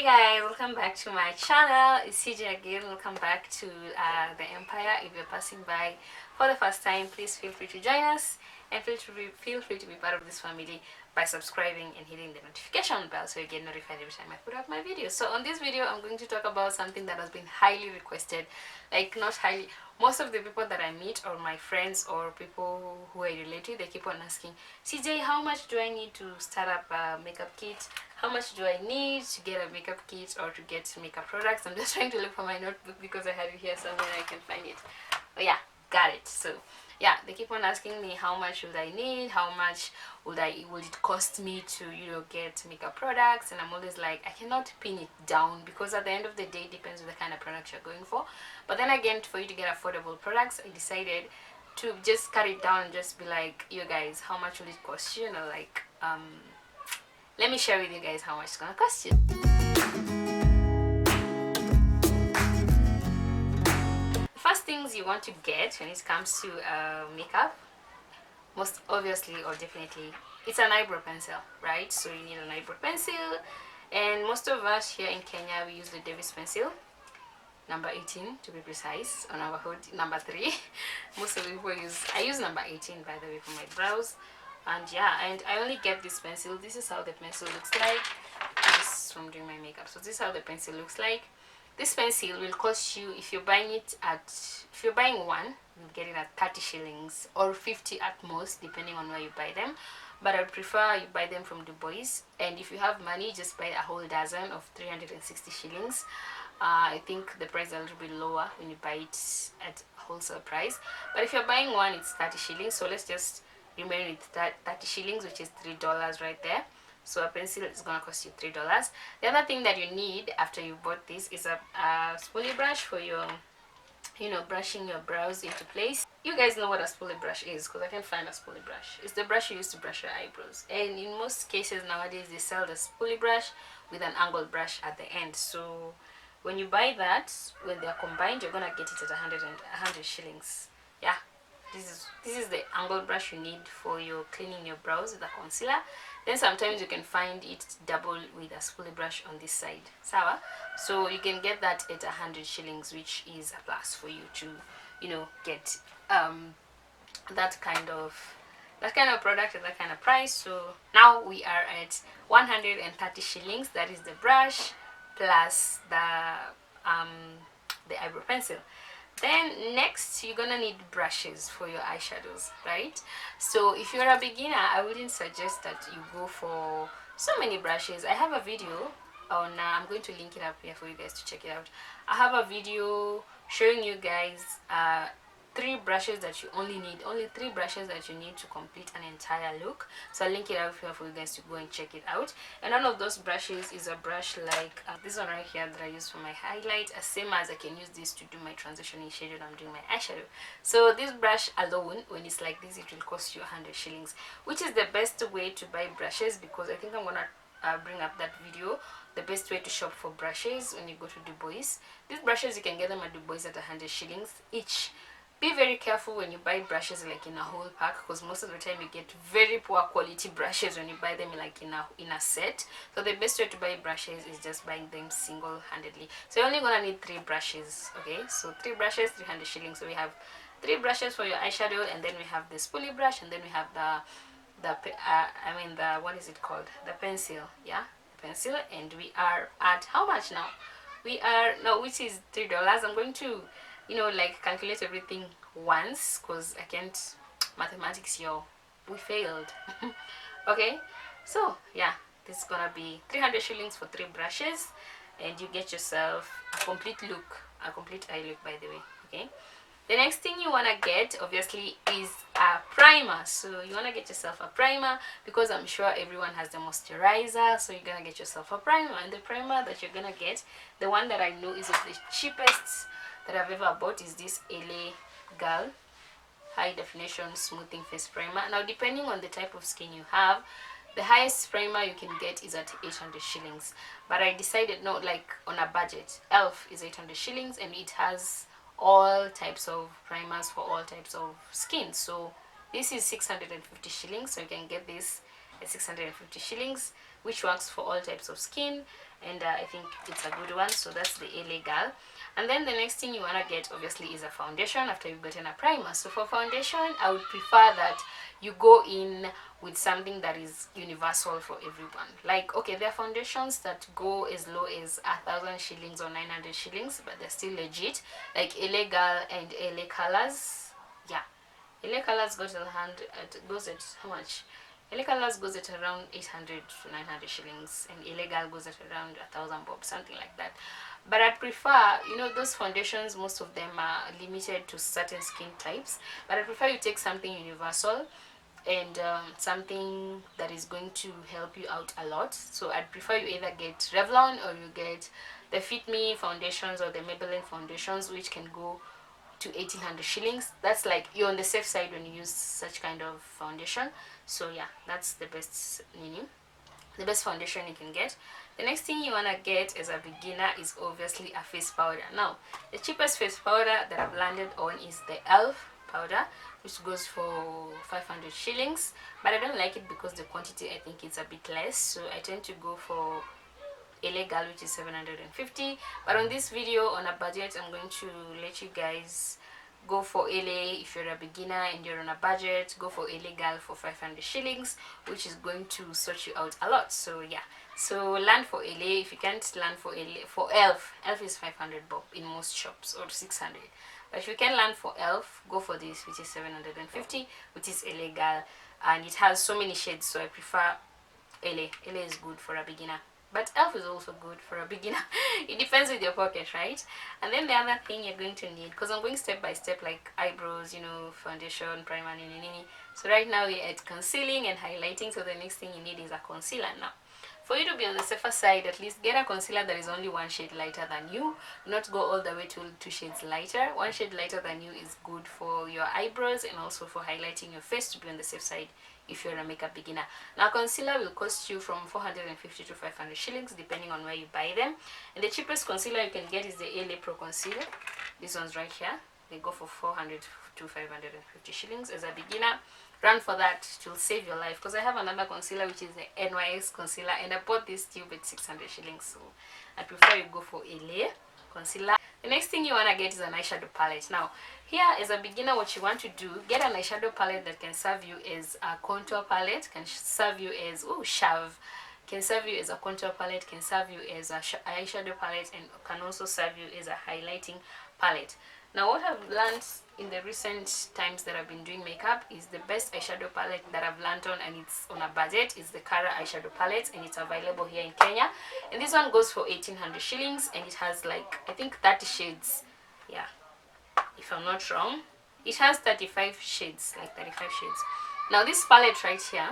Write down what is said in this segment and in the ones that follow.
guys, welcome back to my channel. It's CJ again. Welcome back to the Empire. If you're passing by for the first time, please feel free to join us and feel free to be part of this family by subscribing and hitting the notification bell so you get notified every time I put up my videos. So on this video, I'm going to talk about something that has been highly requested. Like, not highly, most of the people that I meet or my friends or people who I relate to, they keep on asking, CJ, how much do I need to start up a makeup kit? How much do I need to get a makeup kit or to get makeup products? I'm just trying to look for my notebook because I have it here somewhere I can find it. Oh yeah, got it. So yeah, they keep on asking me how much would I need, how much would it cost me to, you know, get makeup products, and I'm always like, I cannot pin it down because at the end of the day it depends on the kind of product you're going for. But then again, for you to get affordable products, I decided to just cut it down and just be like, you guys, how much will it cost you? You know, like let me share with you guys how much it's gonna cost you. The first things you want to get when it comes to makeup, most obviously or definitely, it's an eyebrow pencil, right? So you need an eyebrow pencil, and most of us here in Kenya, we use the Davis pencil, number 18 to be precise, on our hood, number 3. Most of the people I use number 18 by the way for my brows. And yeah, and I only get this pencil. This is how the pencil looks like. This is from doing my makeup. So this is how the pencil looks like. This pencil will cost you, if you're buying one, you'll get it at 30 shillings or 50 at most, depending on where you buy them. But I prefer you buy them from Du Bois. And if you have money, just buy a whole dozen of 360 shillings. I think the price is a little bit lower when you buy it at wholesale price. But if you're buying one, it's 30 shillings. So let's just remain with that 30 shillings, which is $3 right there. So a pencil is gonna cost you $3. The other thing that you need after you bought this is a spoolie brush for your, you know, brushing your brows into place. You guys know what a spoolie brush is because I can't find a spoolie brush. It's the brush you use to brush your eyebrows, and in most cases nowadays they sell the spoolie brush with an angled brush at the end. So when you buy that, when they're combined, you're gonna get it at 100 shillings. Yeah, this is the angled brush you need for your cleaning your brows with a concealer. Then sometimes you can find it double with a spoolie brush on this side, sawa. So you can get that at 100 shillings, which is a plus for you to, you know, get that kind of product at that kind of price. So now we are at 130 shillings. That is the brush plus the eyebrow pencil. Then next, you're gonna need brushes for your eyeshadows, right? So if you're a beginner, I wouldn't suggest that you go for so many brushes. I have a video on I'm going to link it up here for you guys to check it out. I have a video showing you guys only 3 brushes that you need to complete an entire look. So I'll link it out here for you guys to go and check it out. And one of those brushes is a brush like this one right here that I use for my highlight, same as I can use this to do my transitioning shade when I'm doing my eyeshadow. So this brush alone, when it's like this, it will cost you 100 shillings, which is the best way to buy brushes, because I think I'm gonna bring up that video, the best way to shop for brushes when you go to Du Bois. These brushes, you can get them at Du Bois at 100 shillings each. Be very careful when you buy brushes like in a whole pack, because most of the time you get very poor quality brushes when you buy them like in a set. So the best way to buy brushes is just buying them single-handedly. So you're only gonna need 3 brushes, okay? So 3 brushes, 300 shillings. So we have 3 brushes for your eyeshadow, and then we have the spoolie brush, and then we have the what is it called? The pencil, yeah, the pencil. And we are at how much now? We are now, which is $3. I'm going to, you know, like calculate everything once because I can't, mathematics, yo, we failed. Okay, so yeah, this is gonna be 300 shillings for 3 brushes, and you get yourself a complete look, a complete eye look, by the way. Okay, the next thing you want to get obviously is a primer. So you want to get yourself a primer because I'm sure everyone has the moisturizer, so you're gonna get yourself a primer. And the primer that you're gonna get, the one that I know is of the cheapest that I've ever bought, is this LA Girl High Definition Smoothing Face Primer. Now, depending on the type of skin you have, the highest primer you can get is at 800 shillings. But I decided, no, like on a budget, ELF is 800 shillings, and it has all types of primers for all types of skin. So this is 650 shillings, so you can get this at 650 shillings, which works for all types of skin. and I think it's a good one. So that's the LA Girl. And then the next thing you want to get obviously is a foundation after you've gotten a primer. So for foundation, I would prefer that you go in with something that is universal for everyone. Like, okay, there are foundations that go as low as 1,000 shillings or 900 shillings, but they're still legit. Like LA Girl and LA Colors. Yeah, LA Colors goes at how much? LA Colors goes at around 800 to 900 shillings, and LA Girl goes at around 1,000 bob, something like that. But I prefer, those foundations, most of them are limited to certain skin types. But I prefer you take something universal and something that is going to help you out a lot. So I'd prefer you either get Revlon or you get the Fit Me foundations or the Maybelline foundations, which can go to 1,800 shillings. That's like you're on the safe side when you use such kind of foundation. So yeah, that's the best the best foundation you can get. The next thing you want to get as a beginner is obviously a face powder. Now, the cheapest face powder that I've landed on is the elf powder, which goes for 500 shillings, but I don't like it because the quantity, I think it's a bit less, so I tend to go for LA Girl, which is 750. But on this video, on a budget, I'm going to let you guys go for LA. If you're a beginner and you're on a budget, go for LA Girl for 500 shillings, which is going to sort you out a lot. So yeah, so land for LA. If you can't land for LA, for elf is 500 bob in most shops, or 600. But if you can land for elf, go for this, which is 750, which is LA Girl, and it has so many shades, so I prefer LA. LA is good for a beginner, but elf is also good for a beginner. It depends with your pocket, right? And then the other thing you're going to need, because I'm going step by step, like eyebrows, foundation, primer, so right now we're at concealing and highlighting, so the next thing you need is a concealer. Now, for you to be on the safer side, at least get a concealer that is only one shade lighter than you. Not go all the way to 2 shades lighter. One shade lighter than you is good for your eyebrows and also for highlighting your face, to be on the safe side if you're a makeup beginner. Now, concealer will cost you from 450 to 500 shillings depending on where you buy them. And the cheapest concealer you can get is the LA Pro Concealer. These ones right here, they go for 400 to 550 shillings. As a beginner, run for that. It will save your life, because I have another concealer which is the NYX concealer, and I bought this tube at 600 shillings, so I prefer you go for LA concealer. The next thing you want to get is an eyeshadow palette. Now, here as a beginner, what you want to do, get an eyeshadow palette that can serve you as a contour palette, can serve you as can serve you as a contour palette, can serve you as a eyeshadow palette, and can also serve you as a highlighting palette. Now, what I've learned in the recent times that I've been doing makeup is the best eyeshadow palette that I've learned on, and it's on a budget, is the Cara eyeshadow palette, and it's available here in Kenya. And this one goes for 1,800 shillings, and it has like, I think 30 shades. Yeah, if I'm not wrong, it has 35 shades, like 35 shades. Now, this palette right here,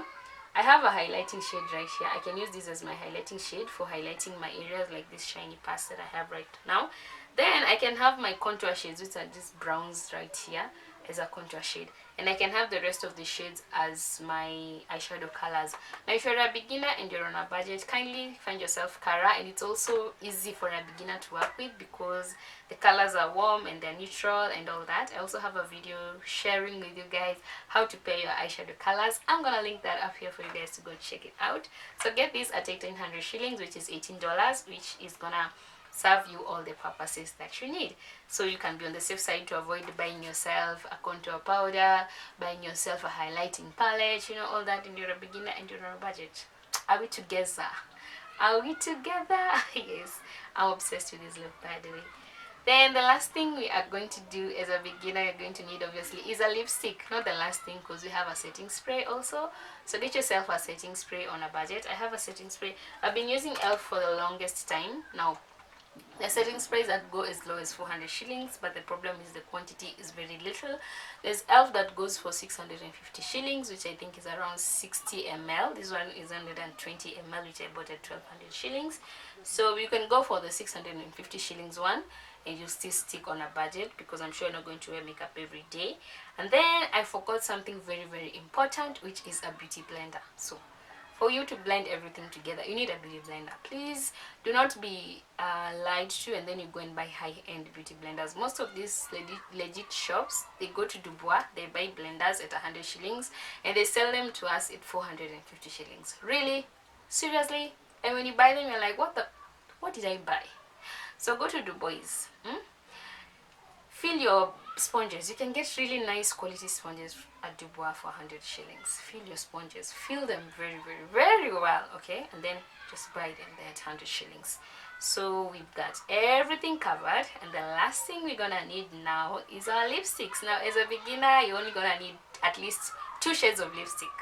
I have a highlighting shade right here. I can use this as my highlighting shade for highlighting my areas, like this shiny parts that I have right now. Then I can have my contour shades, which are these browns right here, as a contour shade, and I can have the rest of the shades as my eyeshadow colors. Now, if you're a beginner and you're on a budget, kindly find yourself Cara, and it's also easy for a beginner to work with because the colors are warm and they're neutral and all that. I also have a video sharing with you guys how to pair your eyeshadow colors. I'm gonna link that up here for you guys to go check it out. So get this at 1,800 shillings, which is $18, which is gonna serve you all the purposes that you need. So you can be on the safe side to avoid buying yourself a contour powder, buying yourself a highlighting palette, all that, and you're a beginner and you're on a budget. Are we together? Are we together? Yes, I'm obsessed with this look, by the way. Then the last thing we are going to do as a beginner, you're going to need obviously is a lipstick. Not the last thing, because we have a setting spray also. So get yourself a setting spray on a budget. I have a setting spray. I've been using ELF for the longest time now. The setting sprays that go as low as 400 shillings, but the problem is the quantity is very little. There's ELF that goes for 650 shillings, which I think is around 60 ml. This one is 120 ml, which I bought at 1,200 shillings. So you can go for the 650 shillings one, and you still stick on a budget, because I'm sure you're not going to wear makeup every day. And then I forgot something very, very important, which is a beauty blender. So for you to blend everything together, you need a beauty blender. Please do not be lied to and then you go and buy high-end beauty blenders. Most of these legit shops, they go to Dubois, they buy blenders at 100 shillings and they sell them to us at 450 shillings. Really? Seriously? And when you buy them, you're like, what the? what did I buy? So go to Du Bois. Fill your sponges. You can get really nice quality sponges at Dubois for 100 shillings. Fill your sponges. Fill them very, very, very well, okay? And then just buy them there at 100 shillings. So we've got everything covered. And the last thing we're gonna need now is our lipsticks. Now, as a beginner, you're only gonna need at least 2 shades of lipstick.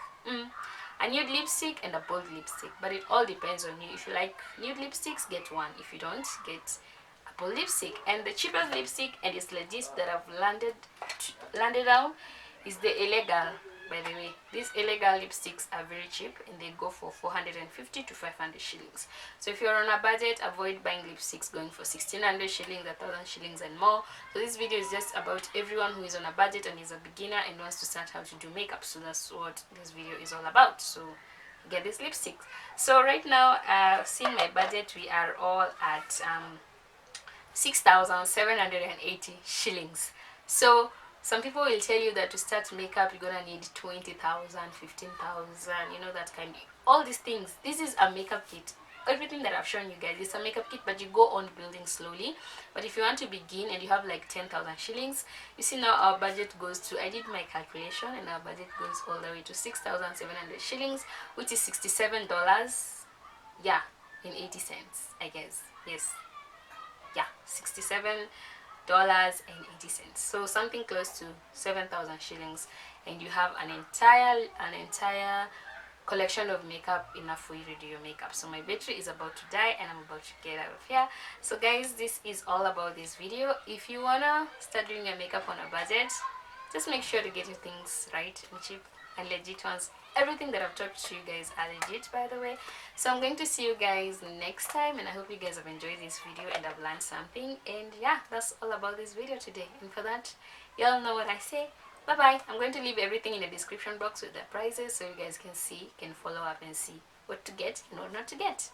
A nude lipstick and a bold lipstick. But it all depends on you. If you like nude lipsticks, get one. If you don't, get lipstick. And the cheapest lipstick, and it's legit, that I've landed down is the illegal. By the way, these illegal lipsticks are very cheap and they go for 450 to 500 shillings. So if you're on a budget, avoid buying lipsticks going for 1600 shillings, 1000 shillings and more. So this video is just about everyone who is on a budget and is a beginner and wants to start how to do makeup. So that's what this video is all about. So get this lipstick. So right now, seeing my budget, we are all at 6,780 shillings. So some people will tell you that to start makeup you're gonna need 20,000, 15,000, you know, that kind of, all these things. This is a makeup kit. Everything that I've shown you guys is a makeup kit, but you go on building slowly. But if you want to begin and you have like 10,000 shillings, you see now our budget goes to, I did my calculation, and our budget goes all the way to 6,700 shillings, which is $67, yeah, in 80 cents, I guess. Yes, yeah, $67.80. So something close to 7,000 shillings, and you have an entire collection of makeup enough for you to do your makeup. So my battery is about to die and I'm about to get out of here. So guys, this is all about this video. If you wanna start doing your makeup on a budget, just make sure to get your things right and cheap and legit ones. Everything that I've talked to you guys are legit, by the way. So I'm going to see you guys next time, and I hope you guys have enjoyed this video and have learned something. And yeah, that's all about this video today. And for that, y'all know what I say. Bye bye. I'm going to leave everything in the description box with the prices, so you guys can follow up and see what to get and what not to get.